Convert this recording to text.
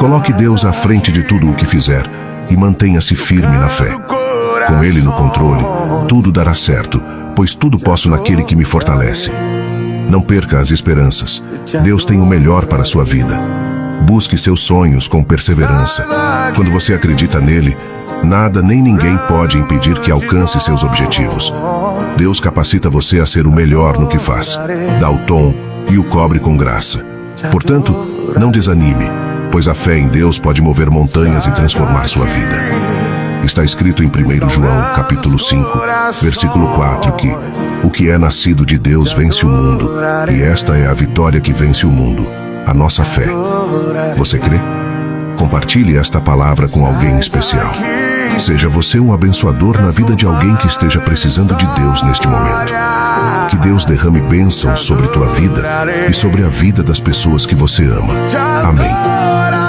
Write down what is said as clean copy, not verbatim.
Coloque Deus à frente de tudo o que fizer e mantenha-se firme na fé. Com Ele no controle, tudo dará certo, pois tudo posso naquele que me fortalece. Não perca as esperanças. Deus tem o melhor para a sua vida. Busque seus sonhos com perseverança. Quando você acredita nele, nada nem ninguém pode impedir que alcance seus objetivos. Deus capacita você a ser o melhor no que faz, dá o tom e o cobre com graça. Portanto, não desanime, pois a fé em Deus pode mover montanhas e transformar sua vida. Está escrito em 1 João, capítulo 5, versículo 4, que o que é nascido de Deus vence o mundo, e esta é a vitória que vence o mundo, a nossa fé. Você crê? Compartilhe esta palavra com alguém especial. Seja você um abençoador na vida de alguém que esteja precisando de Deus neste momento. Que Deus derrame bênçãos sobre tua vida e sobre a vida das pessoas que você ama. Amém.